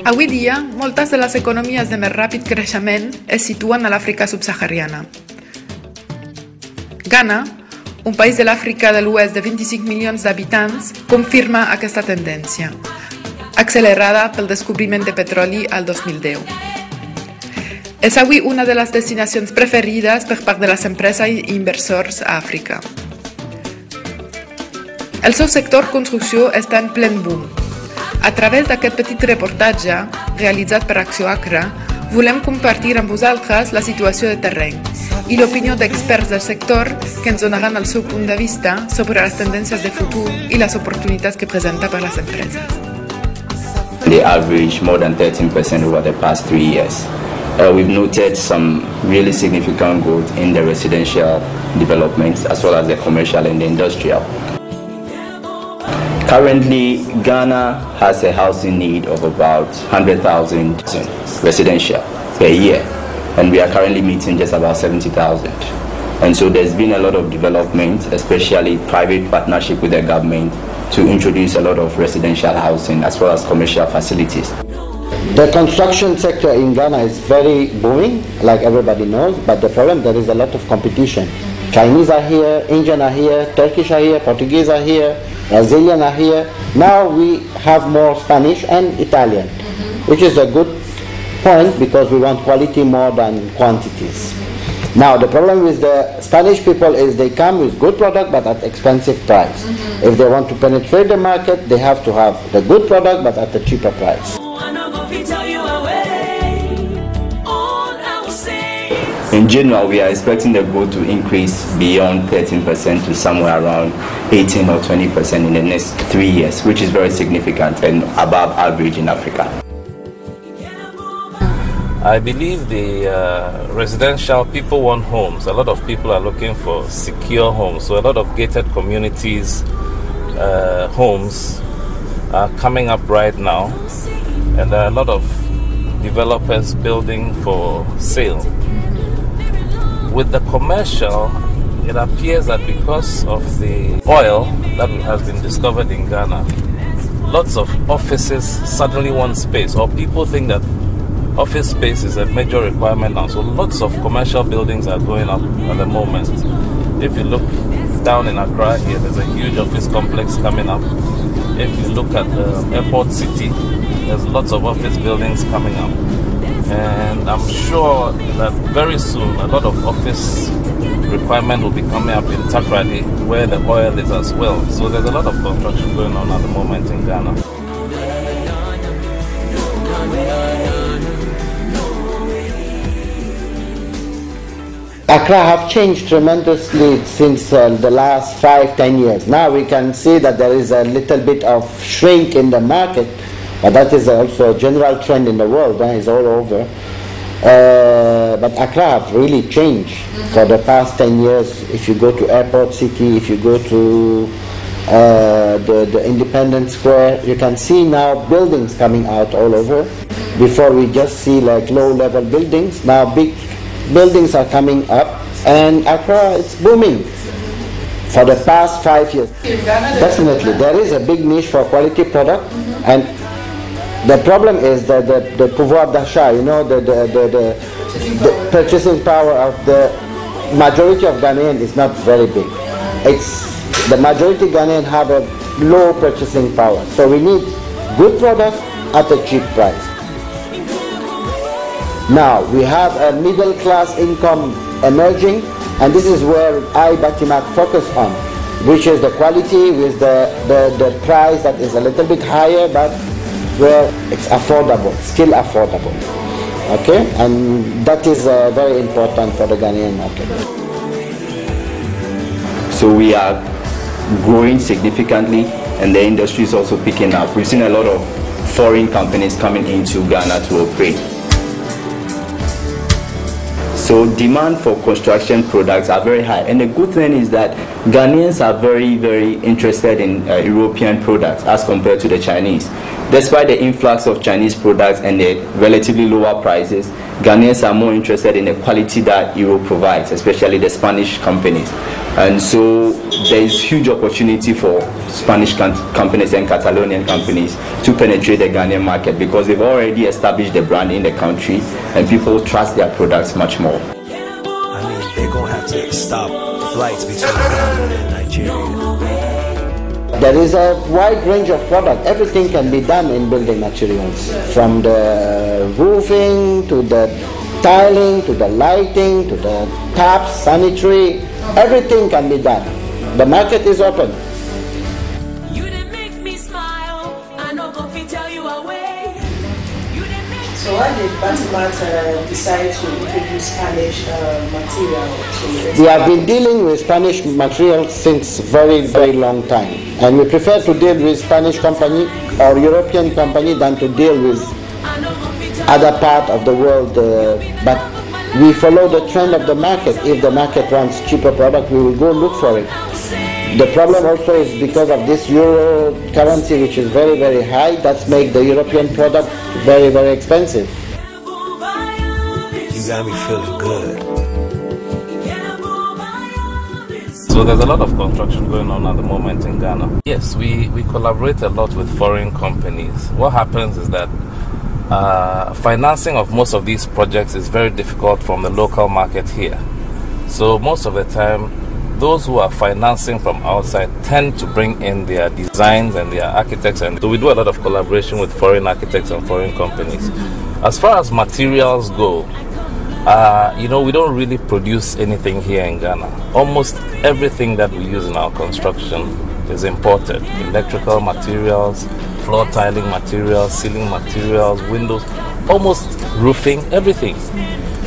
Avui dia, moltes de les economies de més ràpid creixement es situen a l'Àfrica subsahariana. Ghana, un país de l'Àfrica de l'Oest de 25 milions d'habitants, confirma aquesta tendència, accelerada pel descobriment de petroli al 2010. És avui una de les destinacions preferides per part de les empreses i inversors a Àfrica. El seu sector construcció està en plen boom. A través d'aquest petit reportatge, realitzat per Accio Accra, volem compartir amb vosaltres la situació de terreny i l'opinió d'experts del sector que ens donaran el seu punt de vista sobre les tendències de futur i les oportunitats que presenta per les empreses. They average more than 13% over the past 3 years. We've noted some really significant growth in the residential developments as well as the commercial and the industrial. Currently, Ghana has a housing need of about 100,000 residential per year, and we are currently meeting just about 70,000. And so there's been a lot of development, especially private partnership with the government, to introduce a lot of residential housing as well as commercial facilities. The construction sector in Ghana is very booming, like everybody knows, but the problem, there is a lot of competition. Chinese are here, Indian are here, Turkish are here, Portuguese are here, Brazilian are here. Now we have more Spanish and Italian, which is a good point because we want quality more than quantities. Now the problem with the Spanish people is they come with good product but at expensive price. If they want to penetrate the market, they have to have the good product but at a cheaper price. In general, we are expecting the growth to increase beyond 13% to somewhere around 18 or 20% in the next 3 years, which is very significant and above average in Africa. I believe the residential people want homes. A lot of people are looking for secure homes. So a lot of gated communities homes are coming up right now. And there are a lot of developers building for sale. With the commercial, it appears that because of the oil that has been discovered in Ghana, lots of offices suddenly want space, or people think that office space is a major requirement now. So lots of commercial buildings are going up at the moment. If you look down in Accra here, there's a huge office complex coming up. If you look at the airport city, there's lots of office buildings coming up. And I'm sure that very soon a lot of office requirement will be coming up in Takrady, where the oil is as well. So there's a lot of construction going on at the moment in Ghana. Accra have changed tremendously since the last 5-10 years. Now we can see that there is a little bit of shrink in the market, but that is also a general trend in the world. It's all over. But Accra have really changed for the past 10 years. If you go to Airport City, if you go to the Independence Square, you can see now buildings coming out all over. Before we just see like low-level buildings, now big buildings are coming up, and Accra is booming for the past 5 years. Definitely, there is a big niche for quality product, and the problem is that the pouvoir d'achat, you know, the purchasing power of the majority of Ghanaians is not very big. It's the majority Ghanaians have a low purchasing power, so we need good product at a cheap price. Now we have a middle class income emerging, and this is where I, Batimak, focus on, which is the quality with the price that is a little bit higher, but where it's affordable, still affordable. Okay, and that is very important for the Ghanaian market. So we are growing significantly, and the industry is also picking up. We've seen a lot of foreign companies coming into Ghana to operate. So demand for construction products are very high. And the good thing is that Ghanaians are very, very interested in European products as compared to the Chinese. Despite the influx of Chinese products and the relatively lower prices, Ghanaians are more interested in the quality that Europe provides, especially the Spanish companies. And so there is huge opportunity for Spanish companies and Catalonian companies to penetrate the Ghanaian market because they've already established the brand in the country and people trust their products much more. I mean, they're going to have to stop flights between Ghana and Nigeria. There is a wide range of products. Everything can be done in building materials, from the roofing to the tiling to the lighting to the taps, sanitary. Everything can be done. The market is open. You didn't make me smile. I know go fit tell you away. So why did Batimat decide to introduce Spanish material? We have been dealing with Spanish material since very, very long time. And we prefer to deal with Spanish company or European company than to deal with other part of the world. But we follow the trend of the market. If the market wants cheaper product, we will go look for it. The problem also is because of this euro currency, which is very, very high. That's make the European product very, very expensive. You got me feeling good. So there's a lot of construction going on at the moment in Ghana. Yes, we collaborate a lot with foreign companies. What happens is that financing of most of these projects is very difficult from the local market here. So most of the time, those who are financing from outside tend to bring in their designs and their architects, and so we do a lot of collaboration with foreign architects and foreign companies. As far as materials go, we don't really produce anything here in Ghana. Almost everything that we use in our construction is imported. Electrical materials, floor tiling materials, ceiling materials, windows, almost roofing, everything.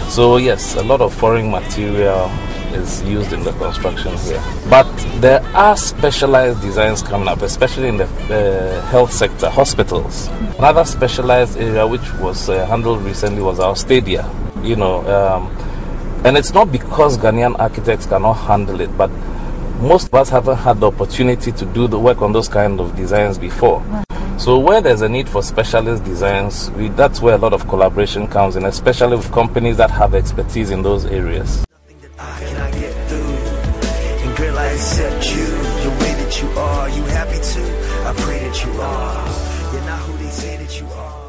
So yes, a lot of foreign material is used in the construction here. But there are specialized designs coming up, especially in the health sector, hospitals. Another specialized area which was handled recently was our stadia. And it's not because Ghanaian architects cannot handle it, but most of us haven't had the opportunity to do the work on those kind of designs before. So where there's a need for specialist designs, that's where a lot of collaboration comes in, especially with companies that have expertise in those areas. Girl, I accept you, the way that you are. You happy too? I pray that you are. You're not who they say that you are.